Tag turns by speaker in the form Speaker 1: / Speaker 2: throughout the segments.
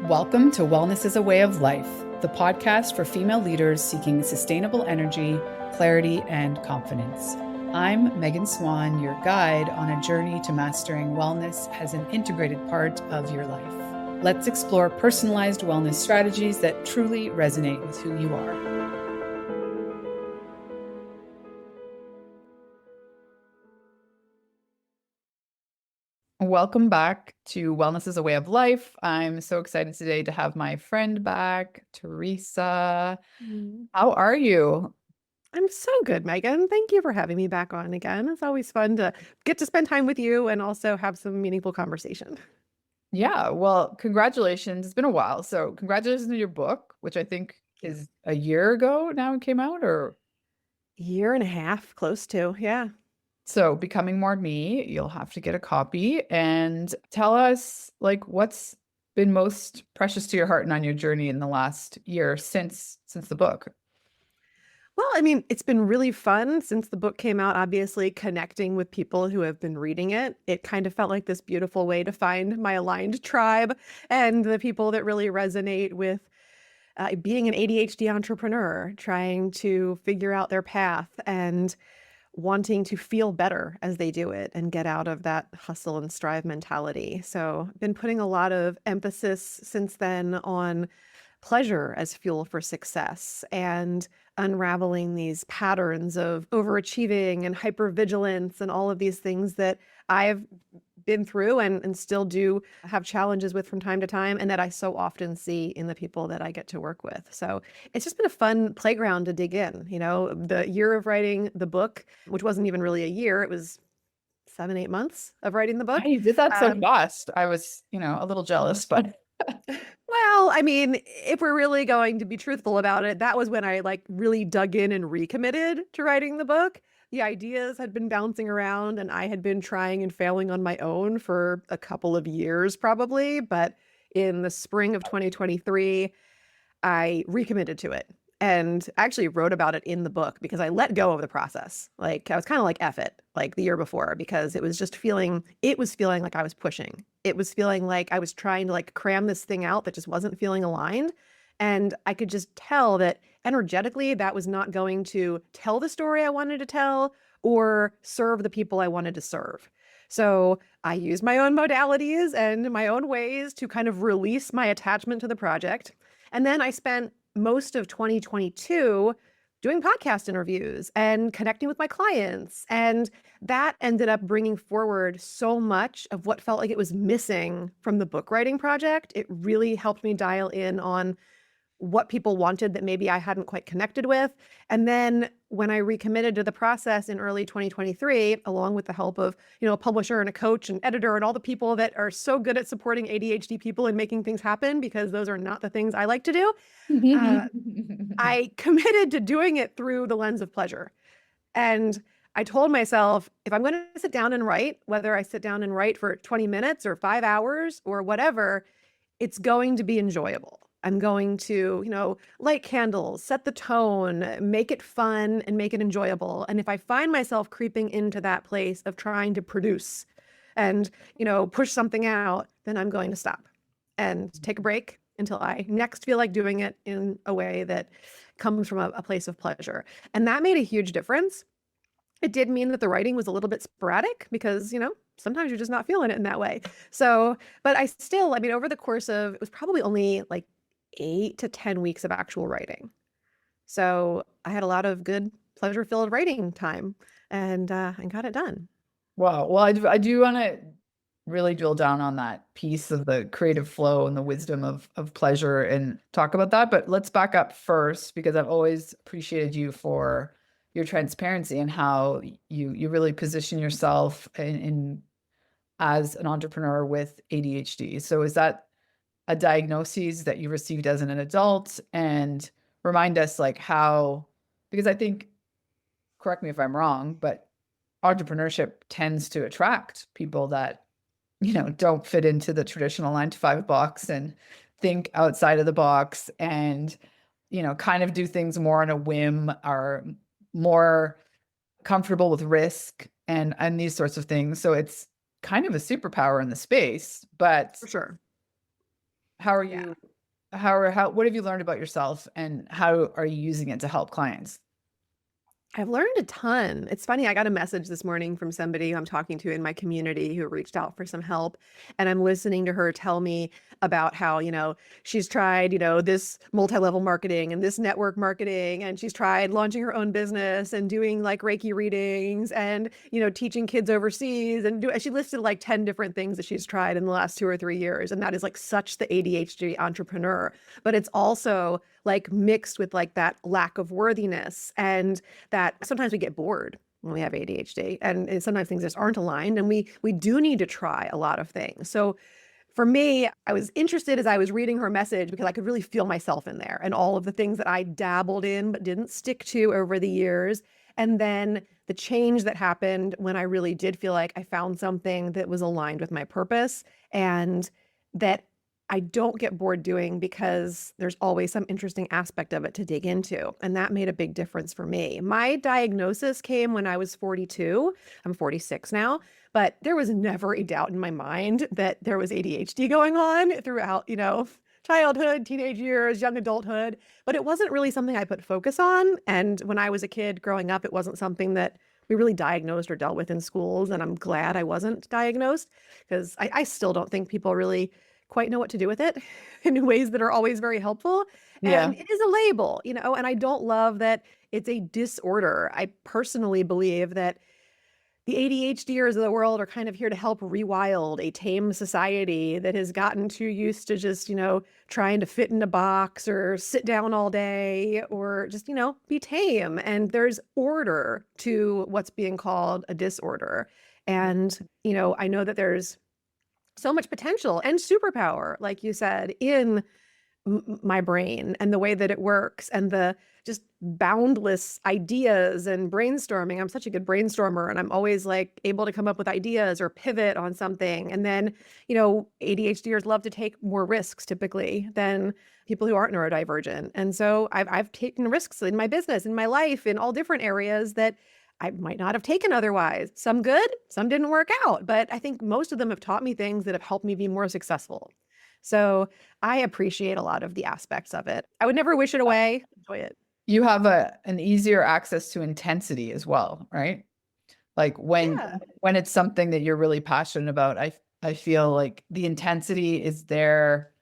Speaker 1: Welcome to Wellness is a Way of Life, the podcast for female leaders seeking sustainable energy, clarity, and confidence. I'm Megan Swan, your guide on a journey to mastering wellness as an integrated part of your life. Let's explore personalized wellness strategies that truly resonate with who you are. Welcome back to Wellness is a Way of Life. I'm so excited today to have my friend back, Theresa. How are you?
Speaker 2: I'm so good, Megan. Thank you for having me back on again. It's always fun to get to spend time with you and also have some meaningful conversation.
Speaker 1: Yeah, well, congratulations. It's been a while. So, congratulations on your book, which I think
Speaker 2: Thank
Speaker 1: is a year ago now it came out, or
Speaker 2: Year and a half, close to. Yeah.
Speaker 1: so Becoming More Me. You'll have to get a copy and tell us like what's been most precious to your heart and on your journey in the last year since the book.
Speaker 2: Well, I mean, it's been really fun since the book came out, obviously, connecting with people who have been reading it. It kind of felt like this beautiful way to find my aligned tribe and the people that really resonate with being an ADHD entrepreneur, trying to figure out their path and wanting to feel better as they do it and get out of that hustle and strive mentality. So, I've been putting a lot of emphasis since then on pleasure as fuel for success and unraveling these patterns of overachieving and hypervigilance and all of these things that I've been through and still do have challenges with from time to time, and that I so often see in the people that I get to work with. So it's just been a fun playground to dig in. You know, the year of writing the book, which wasn't even really a year, it was 7, 8 months of writing the
Speaker 1: Yeah,
Speaker 2: book.
Speaker 1: you did that so
Speaker 2: Um,
Speaker 1: fast. I was, a little jealous, but
Speaker 2: well, I mean, if we're really going to be truthful about it, that was when I like really dug in and recommitted to writing the book. The ideas had been bouncing around and I had been trying and failing on my own for a couple of years probably, but in the spring of 2023, I recommitted to it and actually wrote about it in the book because I let go of the process. Like I was kind of like F it, like the year before, because it was feeling like I was pushing. It was feeling like I was trying to like cram this thing out that just wasn't feeling aligned. And I could just tell that energetically that was not going to tell the story I wanted to tell or serve the people I wanted to serve. So I used my own modalities and my own ways to kind of release my attachment to the project. And then I spent most of 2022 doing podcast interviews and connecting with my clients. And that ended up bringing forward so much of what felt like it was missing from the book writing project. It really helped me dial in on what people wanted that maybe I hadn't quite connected with. And then when I recommitted to the process in early 2023, along with the help of, a publisher and a coach and editor and all the people that are so good at supporting ADHD people and making things happen, because those are not the things I like to do, uh, I committed to doing it through the lens of pleasure. And I told myself, if I'm going to sit down and write, whether I sit down and write for 20 minutes or 5 hours or whatever, it's going to be enjoyable. I'm going to, light candles, set the tone, make it fun and make it enjoyable. And if I find myself creeping into that place of trying to produce and, push something out, then I'm going to stop and take a break until I next feel like doing it in a way that comes from a place of pleasure. And that made a huge difference. It did mean that the writing was a little bit sporadic because, sometimes you're just not feeling it in that way. So, but I mean, over the course of, it was probably only like 8 to 10 weeks of actual writing. So I had a lot of good pleasure-filled writing time and got it done.
Speaker 1: wow. Well, I do want to really drill down on that piece of the creative flow and the wisdom of pleasure and talk about that. But let's back up first because I've always appreciated you for your transparency and how you really position yourself in as an entrepreneur with ADHD. So is that a diagnosis that you received as an adult? And remind us like how, because I think, correct me if I'm wrong, but entrepreneurship tends to attract people that, don't fit into the traditional 9 to 5 box and think outside of the box and, kind of do things more on a whim, are more comfortable with risk and these sorts of things. So it's kind of a superpower in the space, but
Speaker 2: For sure.
Speaker 1: How are
Speaker 2: Yeah.
Speaker 1: you, how what have you learned about yourself and how are you using it to help clients?
Speaker 2: I've learned a ton. It's funny, I got a message this morning from somebody who I'm talking to in my community who reached out for some help. And I'm listening to her tell me about how, she's tried, this multi-level marketing and this network marketing, and she's tried launching her own business and doing like Reiki readings and, teaching kids overseas she listed like 10 different things that she's tried in the last 2 or 3 years. And that is like such the ADHD entrepreneur. But it's also like mixed with like that lack of worthiness and that sometimes we get bored when we have ADHD and sometimes things just aren't aligned and we do need to try a lot of things. So for me, I was interested as I was reading her message because I could really feel myself in there and all of the things that I dabbled in but didn't stick to over the years. And then the change that happened when I really did feel like I found something that was aligned with my purpose and that I don't get bored doing because there's always some interesting aspect of it to dig into. And that made a big difference for me. My diagnosis came when I was 42. I'm 46 now, but there was never a doubt in my mind that there was ADHD going on throughout, childhood, teenage years, young adulthood, but it wasn't really something I put focus on. And when I was a kid growing up, it wasn't something that we really diagnosed or dealt with in schools. And I'm glad I wasn't diagnosed because I still don't think people really quite know what to do with it in ways that are always very helpful.
Speaker 1: Yeah.
Speaker 2: And it is a label, and I don't love that it's a disorder. I personally believe that the ADHDers of the world are kind of here to help rewild a tame society that has gotten too used to just, trying to fit in a box or sit down all day or just, be tame. And there's order to what's being called a disorder. And, I know that there's so much potential and superpower, like you said, in my brain and the way that it works and the just boundless ideas and brainstorming. I'm such a good brainstormer and I'm always like able to come up with ideas or pivot on something. And then, ADHDers love to take more risks typically than people who aren't neurodivergent. And so I've taken risks in my business, in my life, in all different areas that I might not have taken otherwise. Some good, some didn't work out, but I think most of them have taught me things that have helped me be more successful. So I appreciate a lot of the aspects of it. I would never wish it away. Enjoy it.
Speaker 1: You have an easier access to intensity as well, right? Like
Speaker 2: Yeah.
Speaker 1: when it's something that you're really passionate about, I feel like the intensity is there,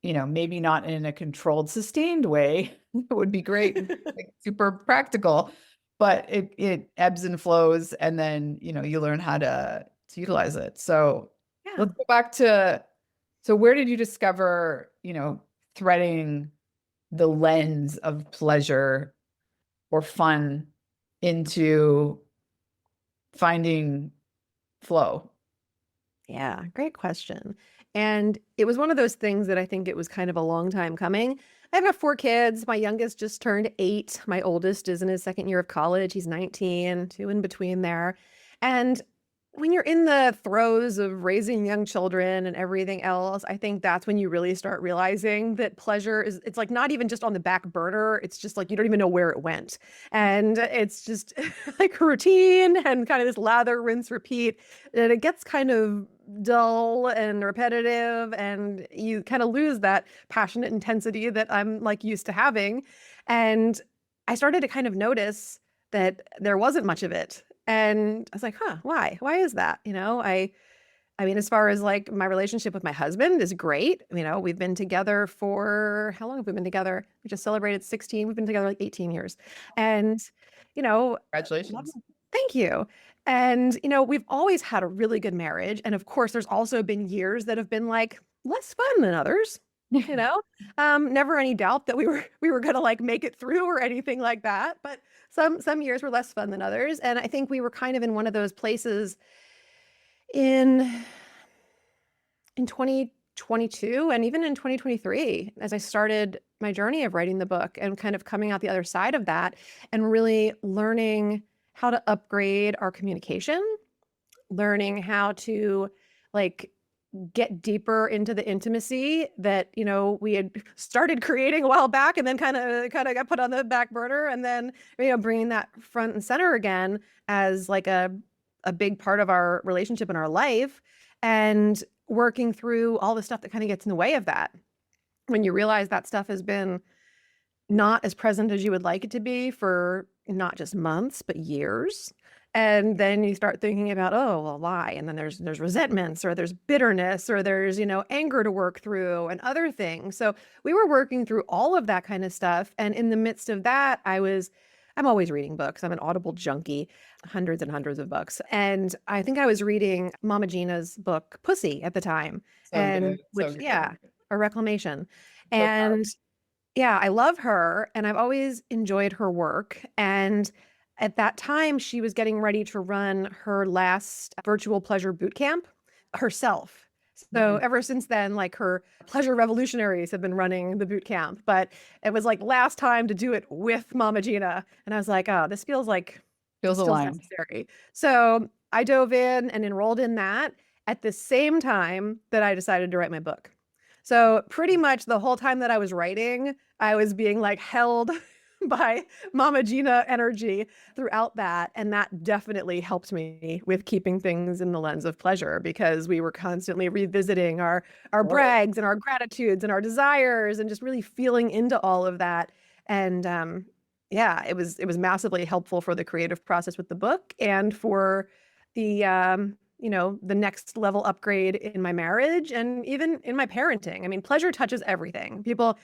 Speaker 1: maybe not in a controlled, sustained way. It would be great, like super practical, but it ebbs and flows, and then you learn how to utilize it. So
Speaker 2: Yeah.
Speaker 1: let's go back to, so where did you discover, threading the lens of pleasure or fun into finding flow?
Speaker 2: Yeah. Great question. And it was one of those things that I think it was kind of a long time coming. I've got 4 kids. My youngest just turned 8. My oldest is in his second year of college. He's 19, 2 in between there. And when you're in the throes of raising young children and everything else, I think that's when you really start realizing that pleasure it's like not even just on the back burner. It's just like you don't even know where it went. And it's just like routine and kind of this lather, rinse, repeat. And it gets kind of dull and repetitive, and you kind of lose that passionate intensity that I'm like used to having. And I started to kind of notice that there wasn't much of it. And I was like, huh, why? Why is that? I mean, as far as like my relationship with my husband is great. We've been together for how long have we been together? We just celebrated 16. We've been together like 18 years. And, you know, love-
Speaker 1: Congratulations.
Speaker 2: thank you. And, we've always had a really good marriage. And of course, there's also been years that have been like less fun than others. You know, never any doubt that we were gonna like make it through or anything like that. But some years were less fun than others. And I think we were kind of in one of those places in in 2022 and even in 2023 as I started my journey of writing the book and kind of coming out the other side of that and really learning how to upgrade our communication, learning how to like get deeper into the intimacy that we had started creating a while back and then kind of got put on the back burner and then bringing that front and center again as like a big part of our relationship and our life. And working through all the stuff that kind of gets in the way of that. When you realize that stuff has been not as present as you would like it to be for not just months, but years. And then you start thinking about, oh, well, why? And then there's resentments, or there's bitterness, or there's, anger to work through and other things. So we were working through all of that kind of stuff. And in the midst of that, I'm always reading books. I'm an Audible junkie, hundreds and hundreds of books. And I think I was reading Mama Gina's book, Pussy, at the time.
Speaker 1: So good. So
Speaker 2: Which,
Speaker 1: good.
Speaker 2: yeah, a reclamation.
Speaker 1: So proud.
Speaker 2: And yeah, I love her, and I've always enjoyed her work. And at that time, she was getting ready to run her last virtual pleasure boot camp herself. So
Speaker 1: Mhm.
Speaker 2: ever since then, like, her pleasure revolutionaries have been running the boot camp, but it was like last time to do it with Mama Gina. And I was like, oh, this feels like
Speaker 1: Feels
Speaker 2: still
Speaker 1: aligned.
Speaker 2: necessary. So I dove in and enrolled in that at the same time that I decided to write my book. So pretty much the whole time that I was writing, I was being like held by Mama Gina energy throughout that. And that definitely helped me with keeping things in the lens of pleasure, because we were constantly revisiting our
Speaker 1: Totally.
Speaker 2: brags and our gratitudes and our desires, and just really feeling into all of that. And yeah, it was massively helpful for the creative process with the book, and for the the next level upgrade in my marriage, and even in my parenting. I mean, pleasure touches everything. People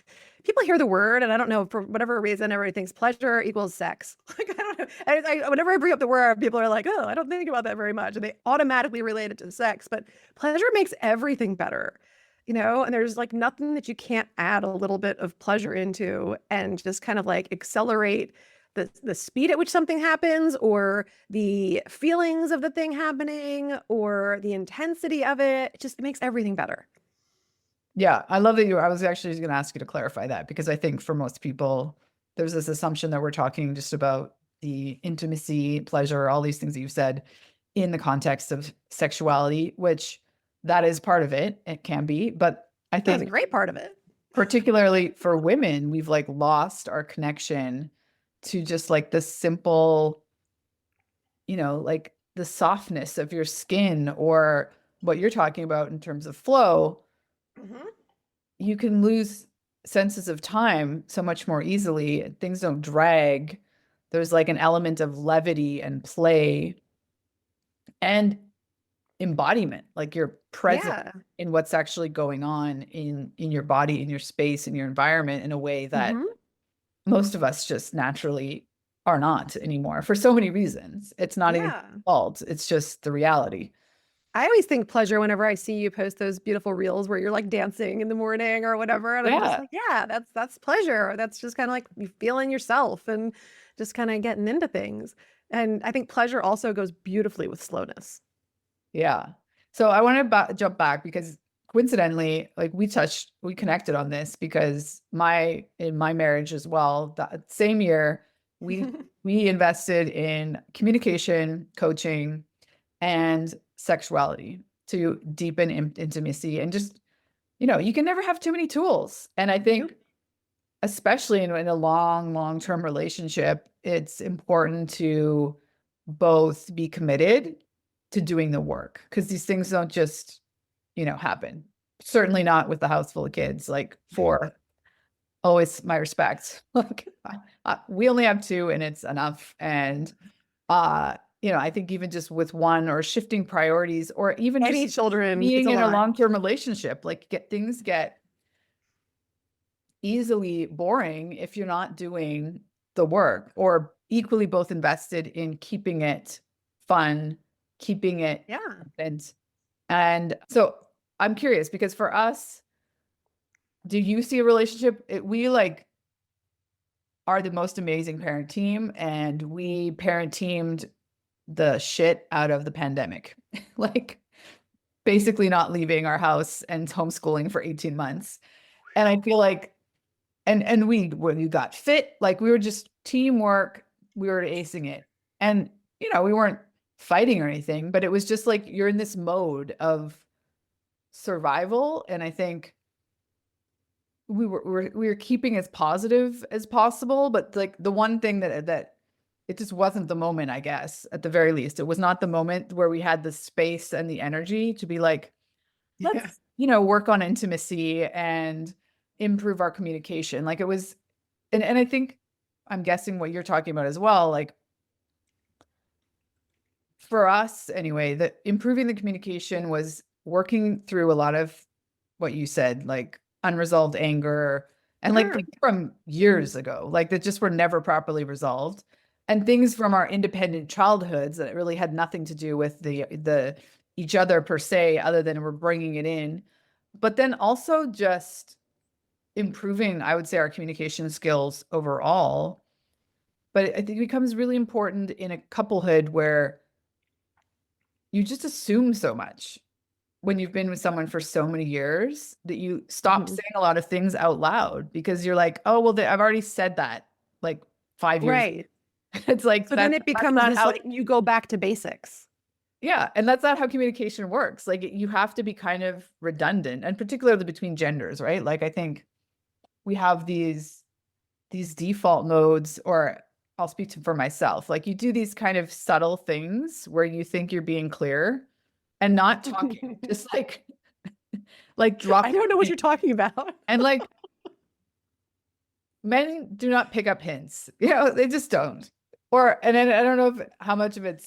Speaker 2: hear the word, and I don't know, for whatever reason, everybody thinks pleasure equals sex. Like, I don't know. Whenever I bring up the word, people are like, "Oh, I don't think about that very much," and they automatically relate it to sex. But pleasure makes everything better. And there's like nothing that you can't add a little bit of pleasure into, and just kind of like accelerate the speed at which something happens, or the feelings of the thing happening, or the intensity of it. It just makes everything better.
Speaker 1: Yeah, I love that I was actually going to ask you to clarify that, because I think for most people, there's this assumption that we're talking just about the intimacy, pleasure, all these things that you've said in the context of sexuality, which that is part of it. It can be, but I
Speaker 2: That's a
Speaker 1: think
Speaker 2: great part of it.
Speaker 1: particularly for women, we've like lost our connection to just like the simple, like the softness of your skin, or what you're talking about in terms of flow.
Speaker 2: Mhm.
Speaker 1: You can lose senses of time so much more easily. Things don't drag. There's like an element of levity and play and embodiment. Like you're present
Speaker 2: Yeah.
Speaker 1: in what's actually going on in your body, in your space, in your environment, in a way that
Speaker 2: Hmm.
Speaker 1: most of us just naturally are not anymore for so many reasons. It's not even
Speaker 2: Yeah.
Speaker 1: fault. It's just the reality.
Speaker 2: I always think pleasure whenever I see you post those beautiful reels where you're like dancing in the morning or whatever. And I'm just
Speaker 1: Yeah.
Speaker 2: like, yeah, that's pleasure. That's just kind of like you feeling yourself and just kind of getting into things. And I think pleasure also goes beautifully with slowness.
Speaker 1: Yeah. So I want to jump back, because coincidentally, like we connected on this, because in my marriage as well, that same year, we invested in communication, coaching, and sexuality to deepen intimacy, and just, you can never have too many tools. And I
Speaker 2: Nope.
Speaker 1: think, especially in a long-term relationship, it's important to both be committed to doing the work, because these things don't just, happen. Certainly not with the house full of kids, like four. Always my respect. Like, we only have two and it's enough. And, I think even just with one, or shifting priorities, or even
Speaker 2: Any
Speaker 1: just
Speaker 2: children, it's
Speaker 1: being
Speaker 2: a
Speaker 1: in a
Speaker 2: lot.
Speaker 1: long-term relationship, like things get easily boring if you're not doing the work, or equally both invested in keeping it fun, keeping it
Speaker 2: Yeah.
Speaker 1: and so I'm curious, because for us, do you see a relationship? We like are the most amazing parent team, and we parent teamed the shit out of the pandemic. Like, basically not leaving our house and homeschooling for 18 months. And I feel like, and when we got fit, like we were just teamwork, we were acing it. And, we weren't fighting or anything, but it was just like you're in this mode of survival. And I think we were keeping as positive as possible, but like the one thing that it just wasn't the moment, I guess, at the very least. It was not the moment where we had the space and the energy to be like,
Speaker 2: Yeah.
Speaker 1: let's, work on intimacy and improve our communication. Like it was, and I think I'm guessing what you're talking about as well, like for us anyway, that improving the communication was working through a lot of what you said, like unresolved anger and like
Speaker 2: Sure.
Speaker 1: things from years ago, like that just were never properly resolved. And things from our independent childhoods that really had nothing to do with the each other per se, other than we're bringing it in. But then also just improving, I would say, our communication skills overall. But I think it becomes really important in a couplehood where you just assume so much when you've been with someone for so many years that you stop
Speaker 2: Mhm.
Speaker 1: saying a lot of things out loud because you're like, oh, well, I've already said that like 5 years.
Speaker 2: Right.
Speaker 1: It's like,
Speaker 2: So then it
Speaker 1: that's
Speaker 2: becomes
Speaker 1: not
Speaker 2: this
Speaker 1: how,
Speaker 2: like you go back to basics.
Speaker 1: yeah. And that's not how communication works. Like you have to be kind of redundant, and particularly between genders, right? Like I think we have these default modes, or I'll speak to for myself. Like you do these kind of subtle things where you think you're being clear and not talking, just like
Speaker 2: I
Speaker 1: dropping
Speaker 2: don't know
Speaker 1: a
Speaker 2: what
Speaker 1: hint.
Speaker 2: you're talking about.
Speaker 1: And like men do not pick up hints. They just don't. And then I don't know how much of I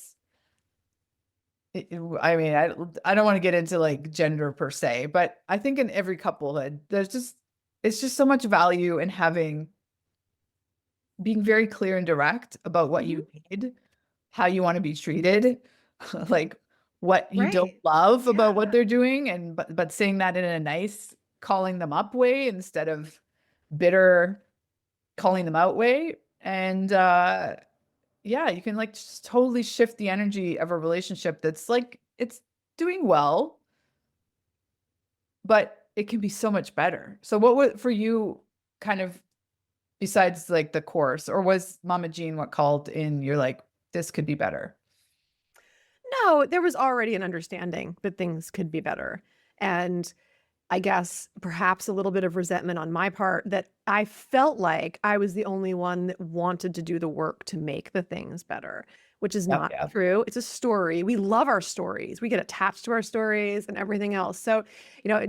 Speaker 1: mean, I don't want to get into like gender per se, but I think in every couplehood, it's just so much value in being very clear and direct about what
Speaker 2: Mhm.
Speaker 1: you need, how you want to be treated, like what you don't
Speaker 2: Right.
Speaker 1: love
Speaker 2: Yeah.
Speaker 1: about what they're doing, and but saying that in a nice, calling them up way instead of bitter, calling them out way. And yeah, you can like just totally shift the energy of a relationship that's like it's doing well, but it can be so much better. So what would for you kind of besides like the course, or was Mama Jean what called in you're like, this could be better?
Speaker 2: No, there was already an understanding that things could be better. And I guess perhaps a little bit of resentment on my part that I felt like I was the only one that wanted to do the work to make the things better, which is
Speaker 1: Yep,
Speaker 2: not
Speaker 1: yeah.
Speaker 2: true. It's a story. We love our stories. We get attached to our stories and everything else. So,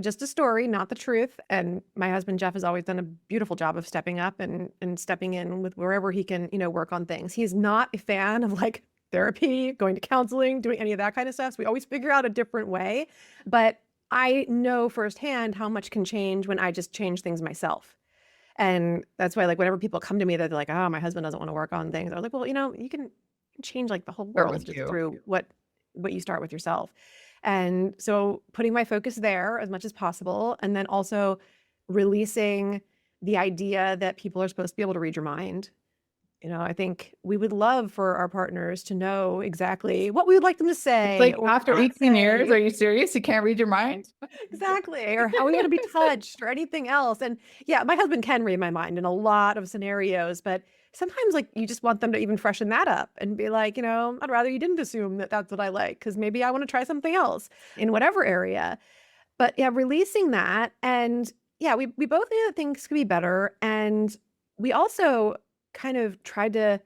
Speaker 2: just a story, not the truth. And my husband Jeff has always done a beautiful job of stepping up and stepping in with wherever he can, work on things. He's not a fan of like therapy, going to counseling, doing any of that kind of stuff. So we always figure out a different way. But I know firsthand how much can change when I just change things myself. And that's why, like, whenever people come to me, they're like, oh, my husband doesn't want to work on things. I was like, well, you can change like the whole
Speaker 1: Start
Speaker 2: world
Speaker 1: with
Speaker 2: just
Speaker 1: you.
Speaker 2: through what you start with yourself. And so putting my focus there as much as possible, and then also releasing the idea that people are supposed to be able to read your mind. I think we would love for our partners to know exactly what we would like them to
Speaker 1: It's
Speaker 2: say
Speaker 1: like
Speaker 2: or
Speaker 1: after
Speaker 2: not
Speaker 1: 18 years,
Speaker 2: say.
Speaker 1: are you serious? You can't read your mind?
Speaker 2: Exactly, or how we want to be touched or anything else. And yeah, my husband can read my mind in a lot of scenarios, but sometimes like you just want them to even freshen that up and be like, I'd rather you didn't assume that that's what I like because maybe I want to try something else in whatever area. But yeah, releasing that and yeah, we both knew that things could be better, and we also kind of tried to,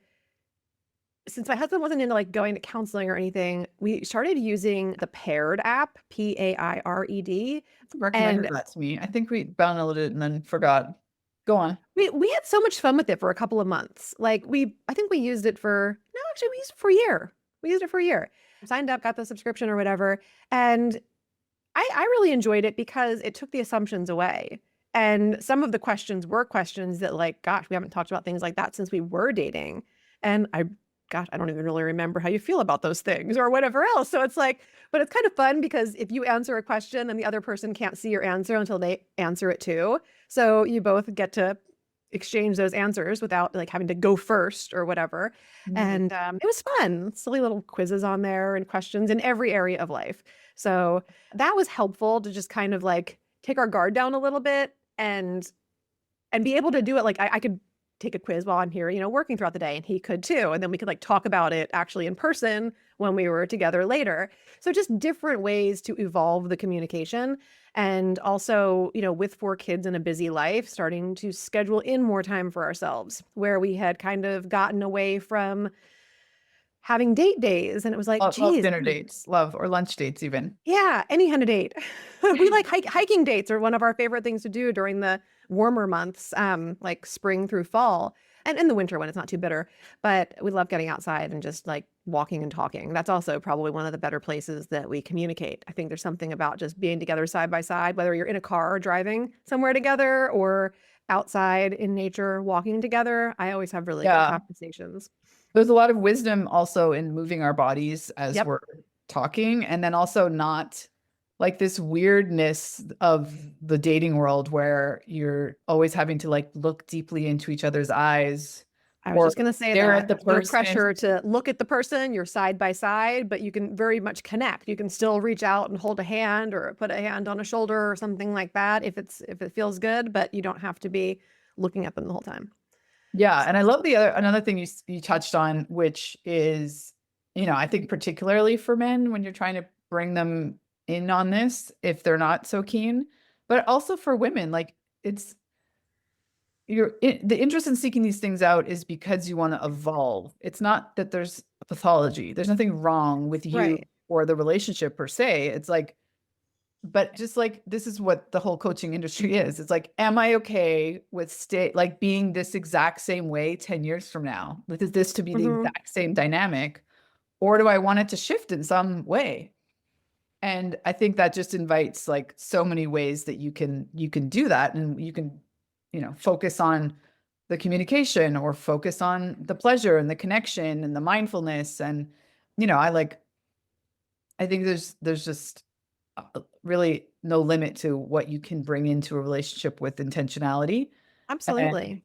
Speaker 2: since my husband wasn't into like going to counseling or anything, we started using the Paired app, Paired.
Speaker 1: Recommended
Speaker 2: And
Speaker 1: that to me. I think we downloaded it and then forgot. Go on.
Speaker 2: we had so much fun with it for a couple of months. Like I think we used it for, no, actually we used it for a year. We used it for a year. Signed up, got the subscription or whatever. And I really enjoyed it because it took the assumptions away. And some of the questions were questions that like, gosh, we haven't talked about things like that since we were dating. And gosh, I don't even really remember how you feel about those things or whatever else. So it's like, but it's kind of fun because if you answer a question and the other person can't see your answer until they answer it too. So you both get to exchange those answers without like having to go first or whatever.
Speaker 1: Mm.
Speaker 2: And it was fun. Silly little quizzes on there and questions in every area of life. So that was helpful to just kind of like take our guard down a little bit and be able to do it. Like I could take a quiz while I'm here, working throughout the day, and he could too. And then we could like talk about it actually in person when we were together later. So just different ways to evolve the communication. And also, with 4 kids and a busy life, starting to schedule in more time for ourselves, where we had kind of gotten away from having date days. And it was like,
Speaker 1: Love
Speaker 2: geez,
Speaker 1: dinner dates, love, or lunch dates even.
Speaker 2: yeah, any kind of date. We like hiking dates are one of our favorite things to do during the warmer months, like spring through fall, and in the winter when it's not too bitter. But we love getting outside and just like walking and talking. That's also probably one of the better places that we communicate. I think there's something about just being together side by side, whether you're in a car or driving somewhere together or outside in nature walking together. I always have really good
Speaker 1: Yeah.
Speaker 2: conversations.
Speaker 1: There's a lot of wisdom also in moving our bodies as
Speaker 2: Yep.
Speaker 1: we're talking, and then also not like this weirdness of the dating world where you're always having to like look deeply into each other's eyes
Speaker 2: I was
Speaker 1: or
Speaker 2: just going to say
Speaker 1: stare at
Speaker 2: that
Speaker 1: the
Speaker 2: no
Speaker 1: person.
Speaker 2: pressure to look at the person, you're side by side, but you can very much connect. You can still reach out and hold a hand or put a hand on a shoulder or something like that if it feels good, but you don't have to be looking at them the whole time.
Speaker 1: Yeah, and I love another thing you touched on, which is, I think particularly for men when you're trying to bring them in on this if they're not so keen, but also for women, like it's the interest in seeking these things out is because you want to evolve. It's not that there's a pathology. There's nothing wrong with you
Speaker 2: Right.
Speaker 1: or the relationship per se. It's like, but just like this is what the whole coaching industry is. It's like, am I okay with like being this exact same way 10 years from now? Is this to be the
Speaker 2: Hmm.
Speaker 1: exact same dynamic, or do I want it to shift in some way? And I think that just invites like so many ways that you can do that, and you can, focus on the communication or focus on the pleasure and the connection and the mindfulness. And, I think there's just really no limit to what you can bring into a relationship with intentionality. And,
Speaker 2: Absolutely.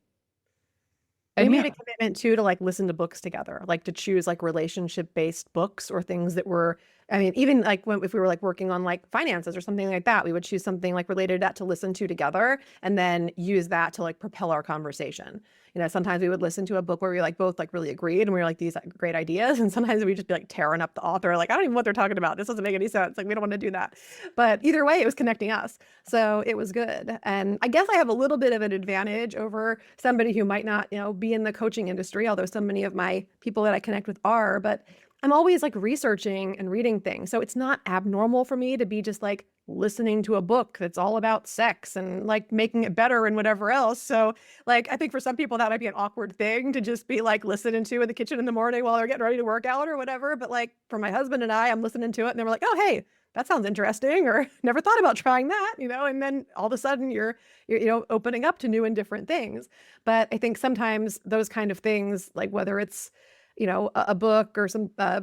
Speaker 2: We
Speaker 1: and
Speaker 2: made
Speaker 1: yeah,
Speaker 2: a commitment too to like listen to books together, like to choose like relationship based books or things that were, I mean, even like if we were like working on like finances or something like that, we would choose something like related to that to listen to together and then use that to like propel our conversation. Sometimes we would listen to a book where we like both like really agreed and we were like these like, great ideas. And sometimes we'd just be like tearing up the author, like, I don't even know what they're talking about. This doesn't make any sense. Like, we don't want to do that. But either way, it was connecting us. So it was good. And I guess I have a little bit of an advantage over somebody who might not, be in the coaching industry, although so many of my people that I connect with are, but I'm always like researching and reading things. So it's not abnormal for me to be just like listening to a book that's all about sex and like making it better and whatever else. So like I think for some people that might be an awkward thing to just be like listening to in the kitchen in the morning while they're getting ready to work out or whatever. But like for my husband and I'm listening to it and they were like, oh, hey, that sounds interesting, or never thought about trying that, and then all of a sudden you're opening up to new and different things. But I think sometimes those kind of things, like whether it's, a book or some a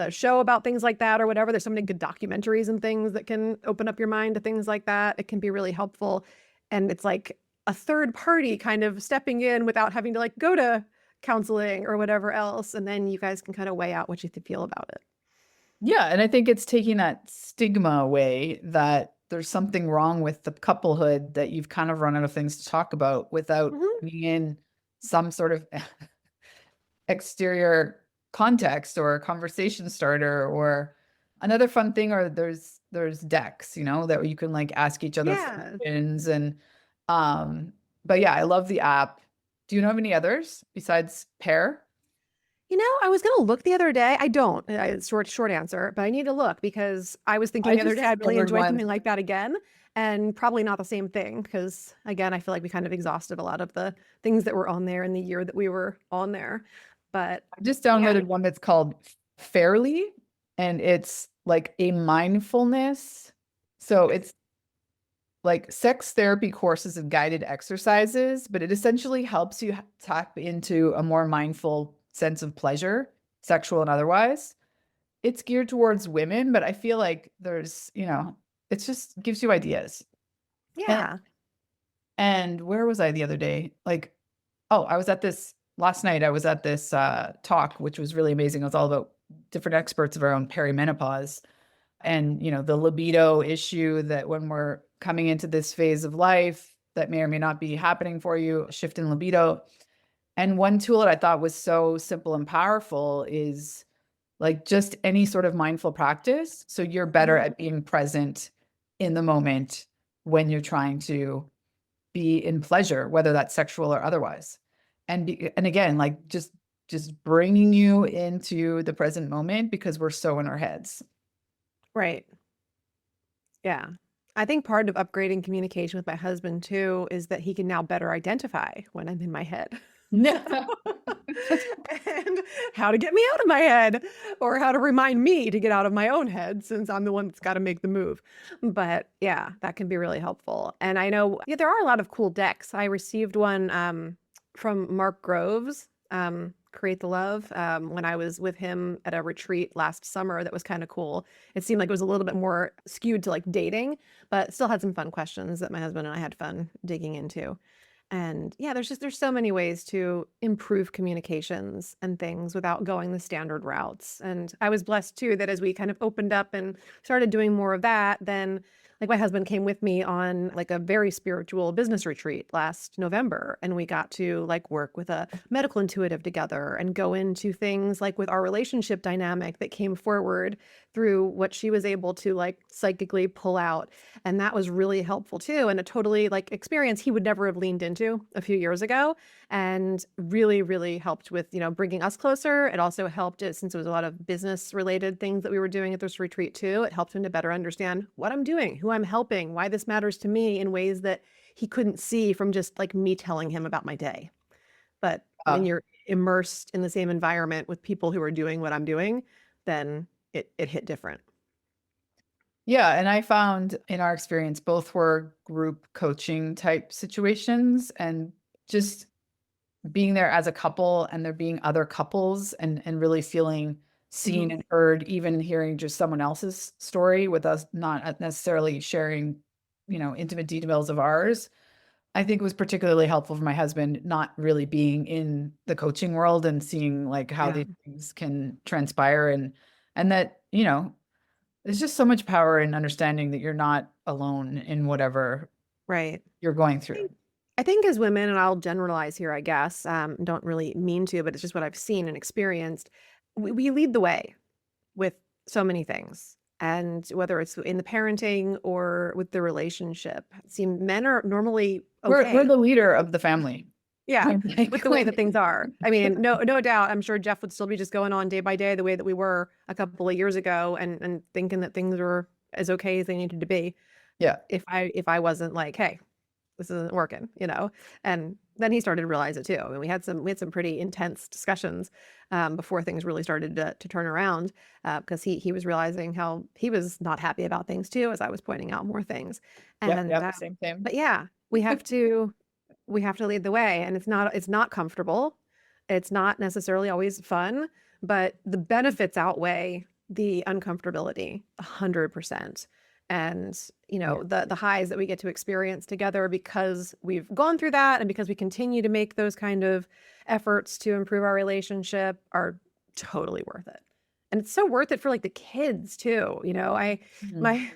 Speaker 2: show about things like that or whatever, there's so many good documentaries and things that can open up your mind to things like that. It can be really helpful. And it's like a third party kind of stepping in without having to like go to counseling or whatever else. And then you guys can kind of weigh out what you feel about it.
Speaker 1: yeah, and I think it's taking that stigma away that there's something wrong with the couplehood, that you've kind of run out of things to talk about without
Speaker 2: Mhm.
Speaker 1: being in some sort of exterior context or a conversation starter. Or another fun thing are there's decks, that you can like ask each other
Speaker 2: Yeah.
Speaker 1: questions. And but yeah, I love the app. Do you know of any others besides Pair?
Speaker 2: I was gonna look the other day. I don't. Short answer, but I need to look because I was thinking
Speaker 1: I
Speaker 2: the other
Speaker 1: just
Speaker 2: day I'd really
Speaker 1: discovered
Speaker 2: enjoy
Speaker 1: one.
Speaker 2: something like that again, and probably not the same thing because again, I feel like we kind of exhausted a lot of the things that were on there in the year that we were on there. But
Speaker 1: I just
Speaker 2: yeah.
Speaker 1: downloaded one that's called Fairly, and it's like a mindfulness. So it's like sex therapy courses and guided exercises, but it essentially helps you tap into a more mindful sense of pleasure, sexual and otherwise. It's geared towards women, but I feel like there's, it just gives you ideas. And
Speaker 2: Yeah.
Speaker 1: and where was I the other day? Like, oh, I was at this last night. I was at this talk, which was really amazing. It was all about different experts around perimenopause and, the libido issue, that when we're coming into this phase of life that may or may not be happening for you, a shift in libido. And one tool that I thought was so simple and powerful is like just any sort of mindful practice. So you're better
Speaker 2: Mhm.
Speaker 1: at being present in the moment when you're trying to be in pleasure, whether that's sexual or otherwise. And again, like just just bringing you into the present moment because we're so in our heads.
Speaker 2: Right. Yeah. I think part of upgrading communication with my husband too is that he can now better identify when I'm in my head.
Speaker 1: Yeah.
Speaker 2: And how to get me out of my head, or how to remind me to get out of my own head since I'm the one that's got to make the move. But yeah, that can be really helpful. And I know, yeah, there are a lot of cool decks. I received one from Mark Groves, Create the Love, when I was with him at a retreat last summer. That was kind of cool. It seemed like it was a little bit more skewed to like dating, but still had some fun questions that my husband and I had fun digging into. And yeah, there's so many ways to improve communications and things without going the standard routes. And I was blessed too that as we kind of opened up and started doing more of that, then like my husband came with me on like a very spiritual business retreat last November, and we got to like work with a medical intuitive together and go into things like with our relationship dynamic that came forward through what she was able to like psychically pull out. And that was really helpful too, and a totally like experience he would never have leaned into a few years ago, and really, really helped with, bringing us closer. It also helped it, since it was a lot of business related things that we were doing at this retreat too. It helped him to better understand what I'm doing, who I'm helping, why this matters to me in ways that he couldn't see from just like me telling him about my day. But when you're immersed in the same environment with people who are doing what I'm doing, then it hit different.
Speaker 1: Yeah, and I found in our experience, both were group coaching type situations, and just being there as a couple and there being other couples and really feeling seen
Speaker 2: Mhm.
Speaker 1: and heard, even hearing just someone else's story with us not necessarily sharing, intimate details of ours. I think it was particularly helpful for my husband not really being in the coaching world and seeing like how
Speaker 2: Yeah,
Speaker 1: these things can transpire, and that, there's just so much power in understanding that you're not alone in whatever
Speaker 2: right.
Speaker 1: you're going
Speaker 2: I
Speaker 1: through.
Speaker 2: think I think as women, and I'll generalize here, I guess, don't really mean to, but it's just what I've seen and experienced. We lead the way with so many things. And whether it's in the parenting or with the relationship, it seems men are normally
Speaker 1: We're
Speaker 2: okay.
Speaker 1: the leader of the family.
Speaker 2: Yeah,
Speaker 1: Like,
Speaker 2: with the way that things are. I mean, no doubt, I'm sure Jeff would still be just going on day by day the way that we were a couple of years ago, and thinking that things were as okay as they needed to be.
Speaker 1: yeah.
Speaker 2: If I wasn't like, hey, this isn't working, And then he started to realize it too. I mean, we had some pretty intense discussions before things really started to turn around, because he was realizing how he was not happy about things too, as I was pointing out more things.
Speaker 1: Yep,
Speaker 2: And
Speaker 1: yep, same.
Speaker 2: but yeah, we have to lead the way, and it's not comfortable. It's not necessarily always fun, but the benefits outweigh the uncomfortability 100%. And
Speaker 1: Yeah.
Speaker 2: the highs that we get to experience together because we've gone through that, and because we continue to make those kind of efforts to improve our relationship, are totally worth it. And it's so worth it for like the kids too. I
Speaker 1: Mhm.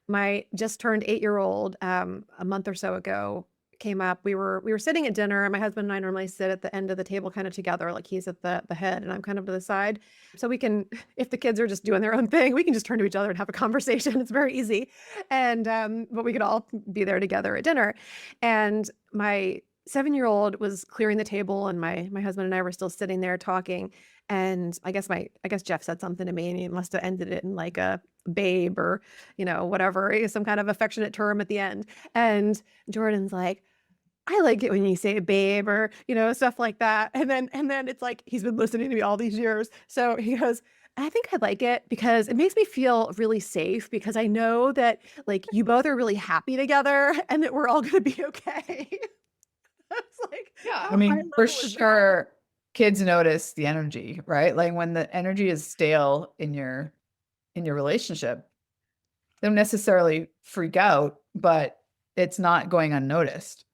Speaker 2: my just turned 8-year-old a month or so ago came up. We were sitting at dinner, and my husband and I normally sit at the end of the table kind of together, like he's at the head and I'm kind of to the side. So we can, if the kids are just doing their own thing, we can just turn to each other and have a conversation. It's very easy. And but we could all be there together at dinner. And my 7-year-old was clearing the table, and my husband and I were still sitting there talking. And I guess Jeff said something to me, and he must have ended it in like a babe, or whatever, some kind of affectionate term at the end. And Jordan's like, I like it when you say babe, or stuff like that. And then it's like he's been listening to me all these years. So he goes, I think I like it because it makes me feel really safe, because I know that like you both are really happy together and that we're all going to be okay. It's like,
Speaker 1: Yeah, I
Speaker 2: how high
Speaker 1: mean, for
Speaker 2: level is that?
Speaker 1: sure, kids notice the energy, right? Like when the energy is stale in your relationship, they don't necessarily freak out, but it's not going unnoticed.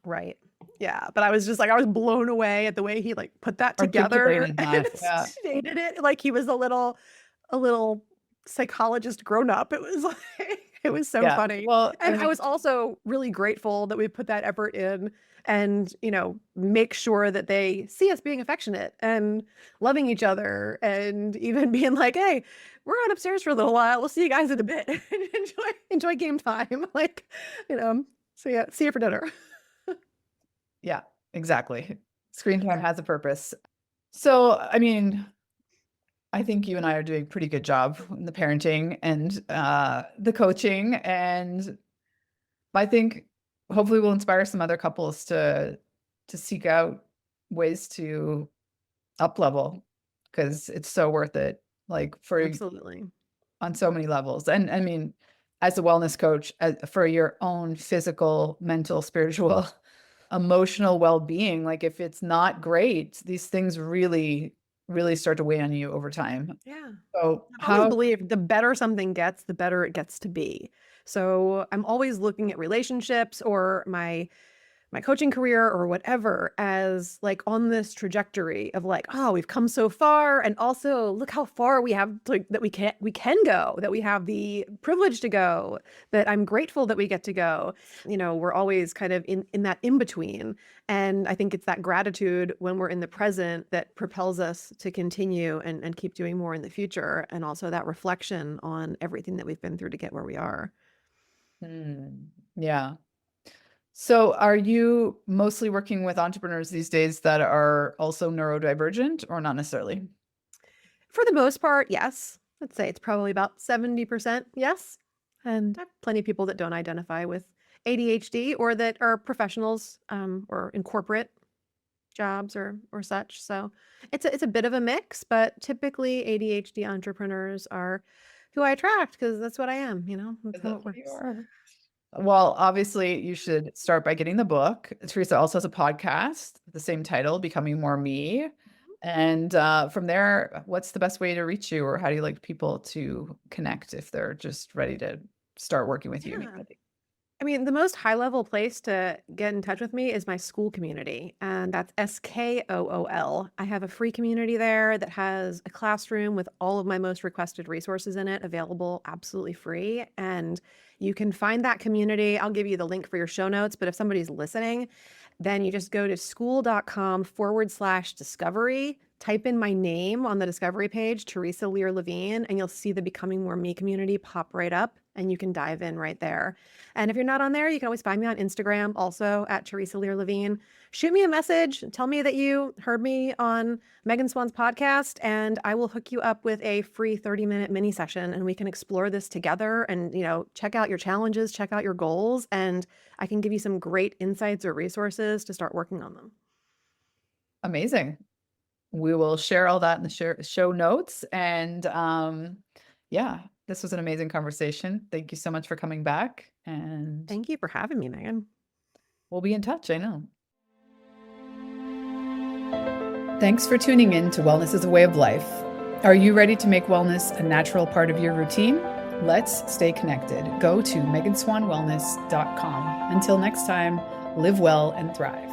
Speaker 2: Right. Yeah. But I was just like, I was blown away at the way he like put that together
Speaker 1: Articulated
Speaker 2: and
Speaker 1: that. Yeah.
Speaker 2: stated it like he was a little psychologist grown up. It was like, it was so
Speaker 1: Yeah.
Speaker 2: funny.
Speaker 1: Well, I
Speaker 2: And I
Speaker 1: mean,
Speaker 2: was also really grateful that we put that effort in, and, make sure that they see us being affectionate and loving each other, and even being like, hey, we're on upstairs for a little while. We'll see you guys in a bit. And enjoy game time. Like, so yeah, see you for dinner.
Speaker 1: yeah, exactly. Screen time has a purpose. So, I mean, I think you and I are doing a pretty good job in the parenting and the coaching. And I think hopefully we'll inspire some other couples to seek out ways to up level because it's so worth it. Like for
Speaker 2: Absolutely.
Speaker 1: on so many levels. And I mean, as a wellness coach, for your own physical, mental, spiritual, emotional well-being, like if it's not great, these things really, really start to weigh on you over time.
Speaker 2: Yeah.
Speaker 1: So
Speaker 2: I've always
Speaker 1: how,
Speaker 2: believed the better something gets, the better it gets to be. So I'm always looking at relationships or my coaching career or whatever as like on this trajectory of like, oh, we've come so far, and also look how far we have that we can go, that we have the privilege to go, that I'm grateful that we get to go. We're always kind of in that in between, and I think it's that gratitude when we're in the present that propels us to continue and keep doing more in the future, and also that reflection on everything that we've been through to get where we are.
Speaker 1: yeah. So are you mostly working with entrepreneurs these days that are also neurodivergent or not necessarily?
Speaker 2: For the most part, yes. I'd say it's probably about 70% yes. And I have plenty of people that don't identify with ADHD or that are professionals or in corporate jobs or such. So it's a bit of a mix, but typically ADHD entrepreneurs are who I attract because that's what I am, that's how
Speaker 1: That's
Speaker 2: it
Speaker 1: what you
Speaker 2: works.
Speaker 1: are. Well, obviously, you should start by getting the book. Theresa also has a podcast, the same title, Becoming More Me. And from there, what's the best way to reach you, or how do you like people to connect if they're just ready to start working with you?
Speaker 2: Yeah. I mean, the most high level place to get in touch with me is my school community, and that's SKOOL. I have a free community there that has a classroom with all of my most requested resources in it, available absolutely free. And you can find that community. I'll give you the link for your show notes, but if somebody's listening, then you just go to school.com/discovery, type in my name on the discovery page, Theresa Lear Levine, and you'll see the Becoming More Me community pop right up, and you can dive in right there. And if you're not on there, you can always find me on Instagram, also at Theresa Lear Levine. Shoot me a message. Tell me that you heard me on Megan Swan's podcast, and I will hook you up with a free 30-minute mini session, and we can explore this together and, check out your challenges, check out your goals, and I can give you some great insights or resources to start working on them.
Speaker 1: Amazing. We will share all that in the show notes. And yeah, this was an amazing conversation. Thank you so much for coming back. And
Speaker 2: Thank you for having me, Megan.
Speaker 1: we'll be in touch. I know. Thanks for tuning in to Wellness is a Way of Life. Are you ready to make wellness a natural part of your routine? Let's stay connected. Go to meganswanwellness.com. Until next time, live well and thrive.